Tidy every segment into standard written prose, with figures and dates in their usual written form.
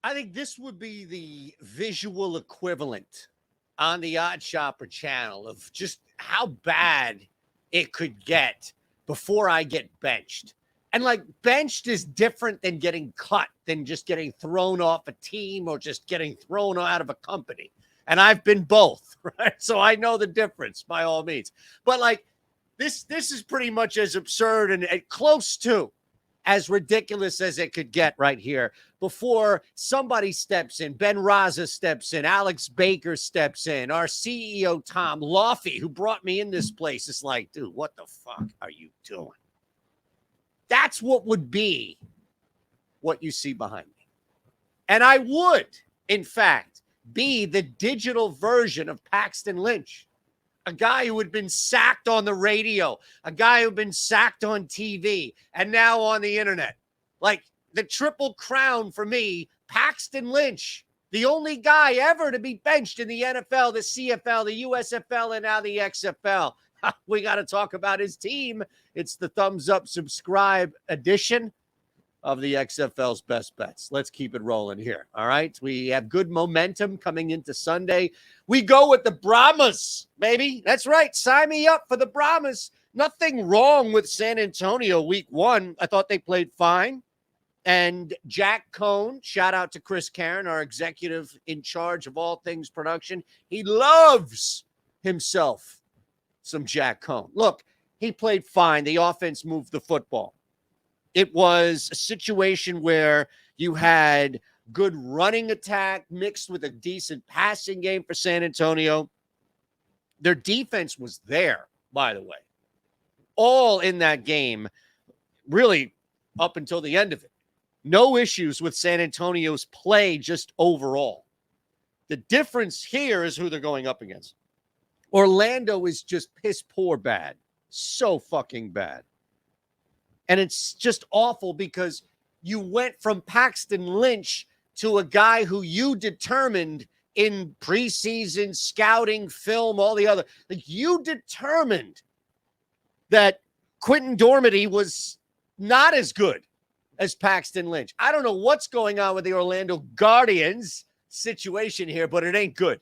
I think this would be the visual equivalent on the Odd Shopper channel of just how bad it could get before I get benched. And like benched is different than getting cut, than just getting thrown off a team or just getting thrown out of a company. And I've been both, right? So I know the difference by all means. But like this is pretty much as absurd and close to as ridiculous as it could get right here before somebody steps in. Ben Raza steps in. Alex Baker steps in. Our CEO, Tom Laffey, who brought me in this place, is like, dude, what the fuck are you doing? That's what would be what you see behind me. And I would, in fact, be the digital version of Paxton Lynch. A guy who had been sacked on the radio, a guy who had been sacked on TV, and now on the internet. Like the triple crown for me, Paxton Lynch, the only guy ever to be benched in the NFL, the CFL, the USFL, and now the XFL. We got to talk about his team. It's the thumbs up subscribe edition of the XFL's best bets. Let's keep it rolling here. All right. We have good momentum coming into Sunday. We go with the Brahmas, baby. That's right. Sign me up for the Brahmas. Nothing wrong with San Antonio week 1. I thought they played fine. And Jack Cohn, shout out to Chris Karen, our executive in charge of all things production. He loves himself some Jack Cohn. Look, he played fine. The offense moved the football. It was a situation where you had good running attack mixed with a decent passing game for San Antonio. Their defense was there, by the way, all in that game, really up until the end of it. No issues with San Antonio's play just overall. The difference here is who they're going up against. Orlando is just piss poor bad. So fucking bad. And it's just awful because you went from Paxton Lynch to a guy who you determined in preseason scouting, film, all the other. Like you determined that Quentin Dormady was not as good as Paxton Lynch. I don't know what's going on with the Orlando Guardians situation here, but it ain't good.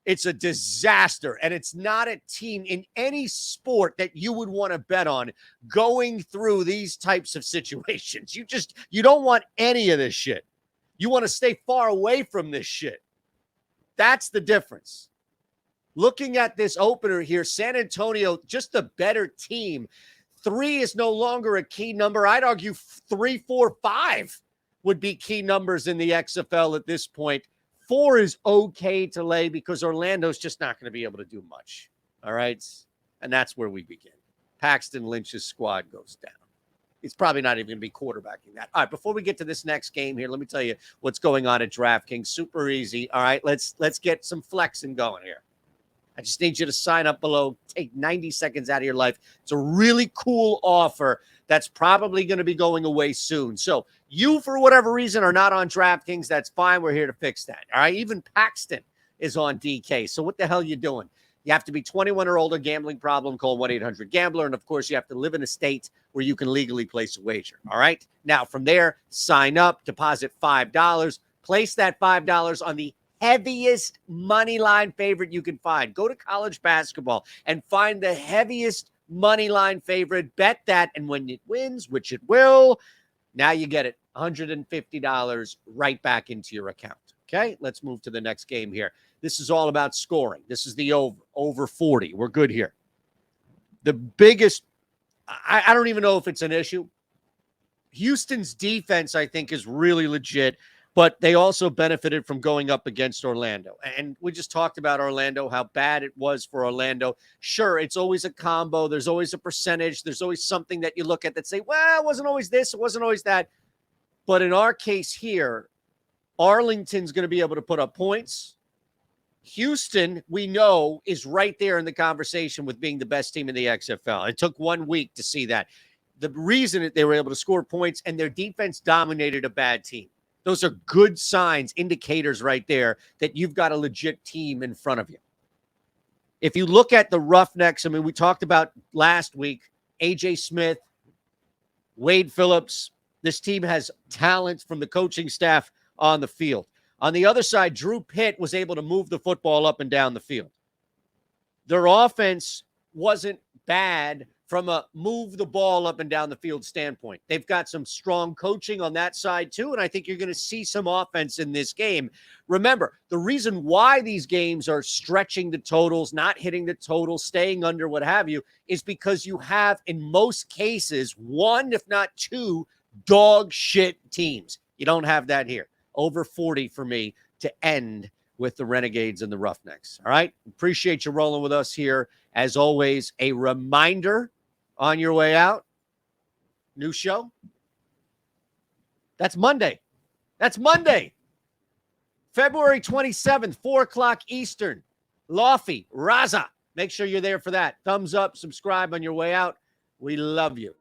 It's a disaster, and it's not a team in any sport that you would want to bet on going through these types of situations. You don't want any of this shit. You want to stay far away from this shit. That's the difference. Looking at this opener here, San Antonio, just a better team. 3 is no longer a key number. I'd argue 3, 4, 5 would be key numbers in the XFL at this point. 4 is okay to lay because Orlando's just not going to be able to do much. All right. And that's where we begin. Paxton Lynch's squad goes down. He's probably not even going to be quarterbacking that. All right. Before we get to this next game here, let me tell you what's going on at DraftKings. Super easy. All right. Let's get some flexing going here. I just need you to sign up below. Take 90 seconds out of your life. It's a really cool offer that's probably going to be going away soon. So you, for whatever reason, are not on DraftKings. That's fine. We're here to fix that. All right. Even Paxton is on DK. So what the hell are you doing? You have to be 21 or older. Gambling problem, call 1-800-GAMBLER. And, of course, you have to live in a state where you can legally place a wager. All right. Now, from there, sign up, deposit $5. Place that $5 on the heaviest money line favorite you can find. Go to college basketball and find the heaviest money line favorite. Bet that, and when it wins, which it will, now you get it $150 right back into your account. Okay, let's move to the next game here. This is all about scoring. This is the over 40. We're good here. The biggest, I don't even know if it's an issue. Houston's defense, I think, is really legit. But they also benefited from going up against Orlando. And we just talked about Orlando, how bad it was for Orlando. Sure, it's always a combo. There's always a percentage. There's always something that you look at that say, well, it wasn't always this. It wasn't always that. But in our case here, Arlington's going to be able to put up points. Houston, we know, is right there in the conversation with being the best team in the XFL. It took 1 week to see that. The reason that they were able to score points and their defense dominated a bad team. Those are good signs, indicators right there that you've got a legit team in front of you. If you look at the Roughnecks, I mean, we talked about last week, A.J. Smith, Wade Phillips. This team has talent from the coaching staff on the field. On the other side, Drew Pitt was able to move the football up and down the field. Their offense wasn't bad from a move the ball up and down the field standpoint. They've got some strong coaching on that side too, and I think you're going to see some offense in this game. Remember, the reason why these games are stretching the totals, not hitting the total, staying under, what have you, is because you have, in most cases, one, if not two, dog shit teams. You don't have that here. Over 40 for me to end with the Renegades and the Roughnecks. All right? Appreciate you rolling with us here. As always, a reminder on your way out, new show. That's Monday. February 27th, 4 o'clock Eastern. Laffy, Raza. Make sure you're there for that. Thumbs up, subscribe on your way out. We love you.